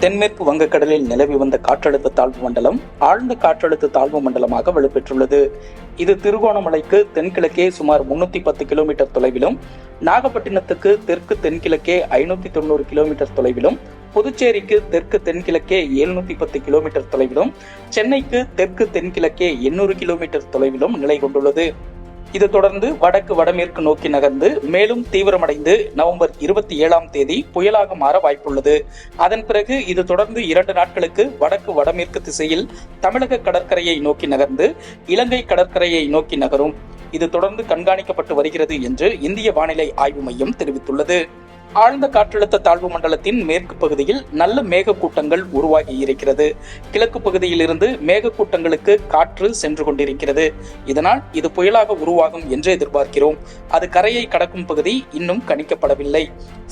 தென்மேற்கு வங்கக்கடலில் நிலவி வந்த காற்றழுத்த தாழ்வு மண்டலம் ஆழ்ந்த காற்றழுத்த தாழ்வு மண்டலமாக வலுப்பெற்றுள்ளது. இது திருகோணமலைக்கு தென்கிழக்கே சுமார் 310 கிலோமீட்டர் தொலைவிலும், நாகப்பட்டினத்துக்கு தெற்கு தென்கிழக்கே 590 கிலோமீட்டர் தொலைவிலும், புதுச்சேரிக்கு தெற்கு தென்கிழக்கே 710 கிலோமீட்டர் தொலைவிலும், சென்னைக்கு தெற்கு தென்கிழக்கே 800 கிலோமீட்டர் தொலைவிலும் நிலை கொண்டுள்ளது. இது தொடர்ந்து வடக்கு வடமேற்கு நோக்கி நகர்ந்து மேலும் தீவிரமடைந்து நவம்பர் 27ஆம் தேதி புயலாக மாற வாய்ப்புள்ளது. அதன் பிறகு இது தொடர்ந்து 2 நாட்களுக்கு வடக்கு வடமேற்கு திசையில் தமிழக கடற்கரையை நோக்கி நகர்ந்து இலங்கை கடற்கரையை நோக்கி நகரும். இது தொடர்ந்து கண்காணிக்கப்பட்டு வருகிறது என்று இந்திய வானிலை ஆய்வு மையம் தெரிவித்துள்ளது. ஆழ்ந்த காற்றழுத்த தாழ்வு மண்டலத்தின் மேற்கு பகுதியில் நல்ல மேகக்கூட்டங்கள் உருவாகி இருக்கிறது. கிழக்கு பகுதியில் இருந்து மேகக்கூட்டங்களுக்கு காற்று சென்று கொண்டிருக்கிறது. இதனால் இது புயலாக உருவாகும் என்று எதிர்பார்க்கிறோம். அது கரையை கடக்கும் பகுதி இன்னும் கணிக்கப்படவில்லை.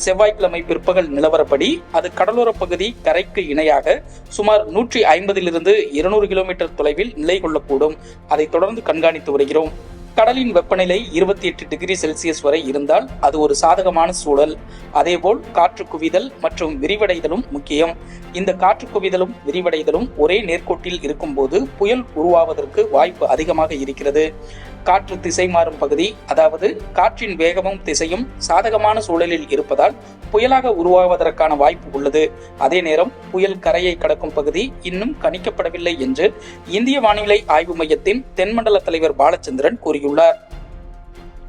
செவ்வாய்க்கிழமை பிற்பகல் நிலவரப்படி அது கடலோர பகுதி கரைக்கு இணையாக சுமார் 150 - 200 கிலோமீட்டர் தொலைவில் நிலை கொள்ளக்கூடும். அதை தொடர்ந்து கண்காணித்து வருகிறோம். கடலின் வெப்பநிலை 28 டிகிரி செல்சியஸ் வரை இருந்தால் அது ஒரு சாதகமான சூழல். அதேபோல் காற்று குவிதல் மற்றும் விரிவடைதலும் முக்கியம். இந்த காற்று குவிதலும் விரிவடைதலும் ஒரே நேர்கோட்டில் இருக்கும்போது புயல் உருவாவதற்கு வாய்ப்பு அதிகமாக இருக்கிறது. காற்று திசை மாறும் பகுதி, அதாவது காற்றின் வேகமும் திசையும் சாதகமான சூழலில் இருப்பதால் புயலாக உருவாவதற்கான வாய்ப்பு உள்ளது. அதே நேரம் புயல் கரையை கடக்கும் பகுதி இன்னும் கணிக்கப்படவில்லை என்று இந்திய வானிலை ஆய்வு மையத்தின் தென்மண்டல தலைவர் பாலச்சந்திரன் கூறியுள்ளார்.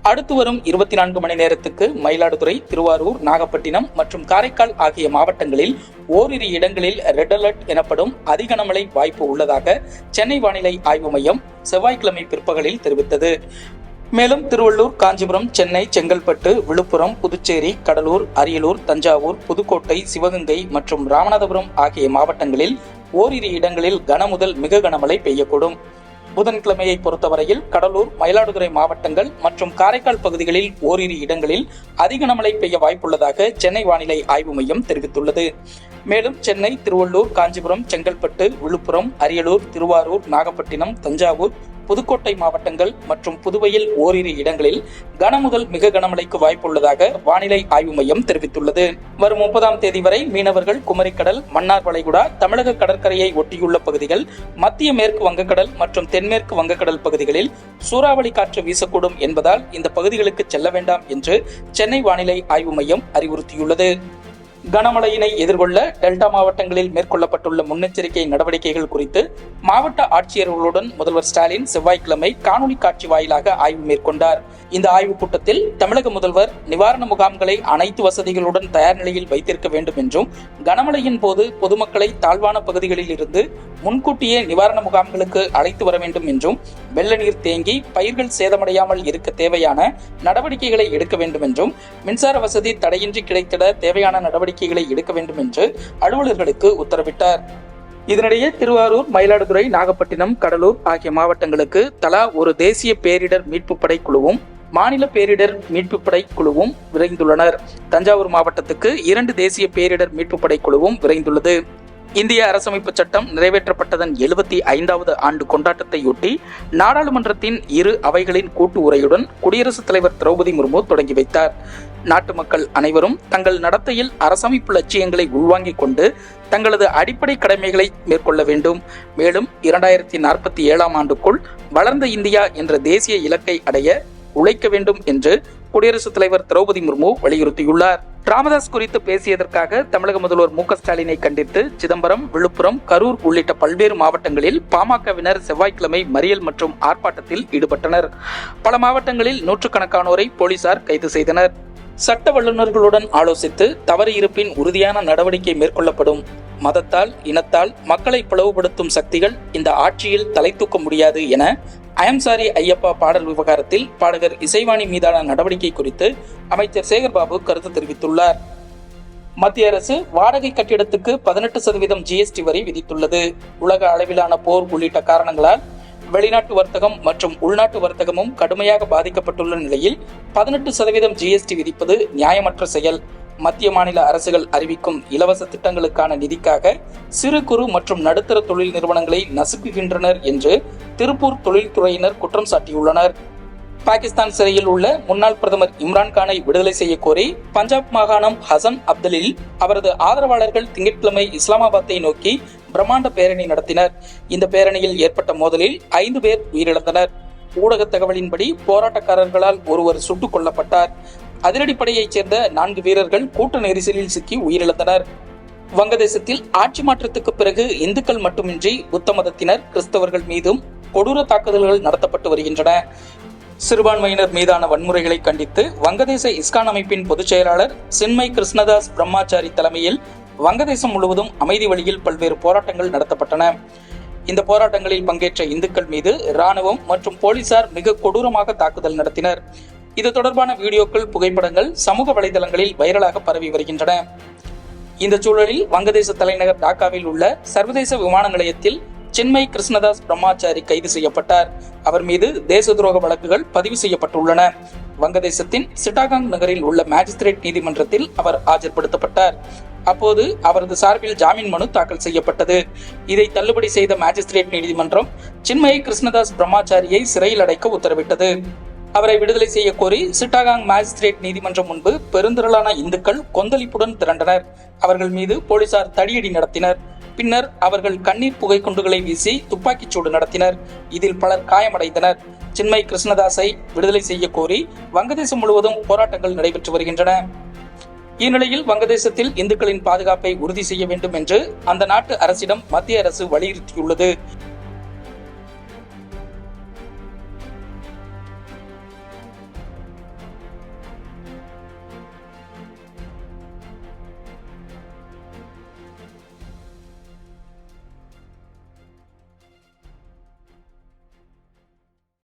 அடுத்து வரும் 24 மணி நேரத்துக்கு மயிலாடுதுறை, திருவாரூர், நாகப்பட்டினம் மற்றும் காரைக்கால் ஆகிய மாவட்டங்களில் ஓரிரு இடங்களில் ரெட் அலர்ட் எனப்படும் அதிக கனமழை வாய்ப்பு உள்ளதாக சென்னை வானிலை ஆய்வு மையம் செவ்வாய்க்கிழமை பிற்பகலில் தெரிவித்தது. மேலும் திருவள்ளூர், காஞ்சிபுரம், சென்னை, செங்கல்பட்டு, விழுப்புரம், புதுச்சேரி, கடலூர், அரியலூர், தஞ்சாவூர், புதுக்கோட்டை, சிவகங்கை மற்றும் ராமநாதபுரம் ஆகிய மாவட்டங்களில் ஓரிரு இடங்களில் கனமுதல் மிக கனமழை பெய்யக்கூடும். புதன்கிழமையை பொறுத்தவரையில் கடலூர், மயிலாடுதுறை மாவட்டங்கள் மற்றும் காரைக்கால் பகுதிகளில் ஓரிரு இடங்களில் அதிக கனமழை பெய்ய வாய்ப்புள்ளதாக சென்னை வானிலை ஆய்வு மையம் தெரிவித்துள்ளது. மேலும் சென்னை, திருவள்ளூர், காஞ்சிபுரம், செங்கல்பட்டு, விழுப்புரம், அரியலூர், திருவாரூர், நாகப்பட்டினம், தஞ்சாவூர், புதுக்கோட்டை மாவட்டங்கள் மற்றும் புதுவையில் ஓரிரு இடங்களில் கனமுதல் மிக கனமழைக்கு வாய்ப்புள்ளதாக வானிலை ஆய்வு மையம் தெரிவித்துள்ளது. வரும் 30ஆம் தேதி வரை மீனவர்கள் குமரிக்கடல், மன்னார் வளைகுடா, தமிழக கடற்கரையை ஒட்டியுள்ள பகுதிகள், மத்திய மேற்கு வங்கக்கடல் மற்றும் தென்மேற்கு வங்கக்கடல் பகுதிகளில் சூறாவளி காற்று வீசக்கூடும் என்பதால் இந்த பகுதிகளுக்கு செல்ல வேண்டாம் என்று சென்னை வானிலை ஆய்வு மையம் அறிவுறுத்தியுள்ளது. கனமழையினை எதிர்கொள்ள டெல்டா மாவட்டங்களில் மேற்கொள்ளப்பட்டுள்ள முன்னெச்சரிக்கை நடவடிக்கைகள் குறித்து மாவட்ட ஆட்சியர்களுடன் முதல்வர் ஸ்டாலின் செவ்வாய்க்கிழமை காணொலி காட்சி வாயிலாக ஆய்வு மேற்கொண்டார். இந்த ஆய்வுக் கூட்டத்தில் தமிழக முதல்வர் நிவாரண முகாம்களை அனைத்து வசதிகளுடன் தயார் நிலையில் வைத்திருக்க வேண்டும் என்றும், கனமழையின் போது பொதுமக்களை தாழ்வான பகுதிகளில் இருந்து முன்கூட்டியே நிவாரண முகாம்களுக்கு அழைத்து வர வேண்டும் என்றும், வெள்ள நீர் தேங்கி பயிர்கள் சேதமடையாமல் இருக்க தேவையான நடவடிக்கைகளை எடுக்க வேண்டும் என்றும், மின்சார வசதி தடையின்றி கிடைத்திட தேவையான நடவடிக்கைகளை எடுக்க வேண்டும் என்று அலுவலர்களுக்கு உத்தரவிட்டார். இதனிடையே திருவாரூர், மயிலாடுதுறை, நாகப்பட்டினம், கடலூர் ஆகிய மாவட்டங்களுக்கு தலா ஒரு தேசிய பேரிடர் மீட்பு படை குழுவும் மாநில பேரிடர் மீட்பு படை குழுவும் விரைந்துள்ளனர். தஞ்சாவூர் மாவட்டத்துக்கு 2 தேசிய பேரிடர் மீட்பு படை குழுவும் விரைந்துள்ளது. இந்திய அரசமைப்பு சட்டம் நிறைவேற்றப்பட்டதன் 75வது ஆண்டு கொண்டாட்டத்தையொட்டி நாடாளுமன்றத்தின் இரு அவைகளின் கூட்டு உரையுடன் குடியரசுத் தலைவர் திரௌபதி முர்மு தொடங்கி வைத்தார். நாட்டு மக்கள் அனைவரும் தங்கள் நடத்தையில் அரசமைப்பு லட்சியங்களை உள்வாங்கிக் கொண்டு தங்களது அடிப்படை கடமைகளை மேற்கொள்ள வேண்டும். மேலும் 2047ஆம் ஆண்டுக்குள் வளர்ந்த இந்தியா என்ற தேசிய இலக்கை அடைய உழைக்க வேண்டும் என்று குடியரசுத் தலைவர் திரௌபதி முர்மு வலியுறுத்தியுள்ளார். ராமதாஸ் குறித்து பேசியதற்காக தமிழக முதல்வர் மு க ஸ்டாலினை கண்டித்து சிதம்பரம், விழுப்புரம், கரூர் உள்ளிட்ட பல்வேறு மாவட்டங்களில் பாமகவினர் செவ்வாய்க்கிழமை மறியல் மற்றும் ஆர்ப்பாட்டத்தில் ஈடுபட்டனர். பல மாவட்டங்களில் நூற்றுக்கணக்கானோரை போலீசார் கைது செய்தனர். சட்ட வல்லுநர்களுடன் ஆலோசித்து தவறு இருப்பின் உறுதியான நடவடிக்கை மேற்கொள்ளப்படும். மதத்தால், இனத்தால் மக்களை பிளவுபடுத்தும் சக்திகள் இந்த ஆட்சியில் தலை தூக்க முடியாது என ஐயம் சாரி ஐயப்பா பாடல் விவகாரத்தில் பாடகர் இசைவாணி மீதான நடவடிக்கை குறித்து அமைச்சர் சேகர்பாபு கருத்து தெரிவித்துள்ளார். மத்திய அரசு வாடகை கட்டிடத்துக்கு 18% GST வரி விதித்துள்ளது. உலக அளவிலான போர் உள்ளிட்ட காரணங்களால் வெளிநாட்டு வர்த்தகம் மற்றும் உள்நாட்டு வர்த்தகமும் கடுமையாக பாதிக்கப்பட்டுள்ள நிலையில் 18% GST விதிப்பது நியாயமற்ற செயல். மத்திய மாநில அரசுகள் அறிவிக்கும் இலவச திட்டங்களுக்கான நிதிக்காக சிறு குறு மற்றும் நடுத்தர தொழில் நிறுவனங்களை நசுக்குகின்றனர் என்று திருப்பூர் தொழில்துறையினர் குற்றம் சாட்டியுள்ளனர். பாகிஸ்தான் சிறையில் உள்ள முன்னாள் பிரதமர் இம்ரான்கானை விடுதலை செய்ய கோரி பஞ்சாப் மாகாணம் ஹசன் அப்தலில் அவரது ஆதரவாளர்கள் திங்கட்கிழமை இஸ்லாமாபாத்தை நோக்கி பிரம்மாண்ட பேரணி நடத்தினர். இந்த பேரணியில் ஏற்பட்ட மோதலில் 5 பேர் உயிரிழந்தனர். ஊடக தகவலின்படி போராட்டக்காரர்களால் ஒருவர் சுட்டுக் கொல்லப்பட்டார். அதிரடிப்படையைச் சேர்ந்த 4 வீரர்கள் கூட்ட நெரிசலில் சிக்கி உயிரிழந்தனர். வங்கதேசத்தில் ஆட்சி மாற்றத்துக்கு பிறகு இந்துக்கள் மட்டுமின்றி புத்த மதத்தினர், கிறிஸ்தவர்கள் மீதும் கொடூர தாக்குதல்கள் நடத்தப்பட்டு வருகின்றன. சிறுபான்மையினர் மீதான வன்முறைகளை கண்டித்து வங்கதேச இஸ்கான் அமைப்பின் பொதுச் செயலாளர் சின்மய் கிருஷ்ணதாஸ் பிரம்மாச்சாரி தலைமையில் வங்கதேசம் முழுவதும் அமைதி வழியில் பல்வேறு போராட்டங்கள் நடத்தப்பட்டன. இந்த போராட்டங்களில் பங்கேற்ற இந்துக்கள் மீது இராணுவம் மற்றும் போலீசார் மிக கொடூரமாக தாக்குதல் நடத்தினர். இது தொடர்பான வீடியோக்கள், புகைப்படங்கள் சமூக வலைதளங்களில் வைரலாக பரவி வருகின்றன. இந்த சூழலில் வங்கதேச தலைநகர் டாக்காவில் உள்ள சர்வதேச விமான நிலையத்தில் சின்மய் கிருஷ்ணதாஸ் பிரம்மாச்சாரி கைது செய்யப்பட்டார். அவர் மீது தேச துரோக வழக்குகள் பதிவு செய்யப்பட்டுள்ளன. வங்கதேசத்தின் சிட்டாகாங் நகரில் உள்ள மேஜிஸ்திரேட் நீதிமன்றத்தில் அவர் ஆஜர்படுத்தப்பட்டார். அப்போது அவரது சார்பில் ஜாமீன் மனு தாக்கல் செய்யப்பட்டது. இதை தள்ளுபடி செய்த மேஜிஸ்திரேட் நீதிமன்றம் சின்மய் கிருஷ்ணதாஸ் பிரம்மாச்சாரியை சிறையில் அடைக்க உத்தரவிட்டது. அவரை விடுதலை செய்ய கோரி சிட்டாகாங் மேஜிஸ்திரேட் நீதிமன்றம் முன்பு பெருந்திரளான இந்துக்கள் கொந்தளிப்புடன் திரண்டனர். அவர்கள் மீது போலீசார் தடியடி நடத்தினர். பின்னர் அவர்கள் கண்ணீர் புகை குண்டுகளை வீசி துப்பாக்கிச் சூடு நடத்தினர். இதில் பலர் காயமடைந்தனர். சின்மய் கிருஷ்ணதாஸை விடுதலை செய்ய கோரி வங்கதேசம் முழுவதும் போராட்டங்கள் நடைபெற்று வருகின்றன. இந்நிலையில் வங்கதேசத்தில் இந்துக்களின் பாதுகாப்பை உறுதி செய்ய வேண்டும் என்று அந்த நாட்டு அரசிடம் மத்திய அரசு வலியுறுத்தியுள்ளது.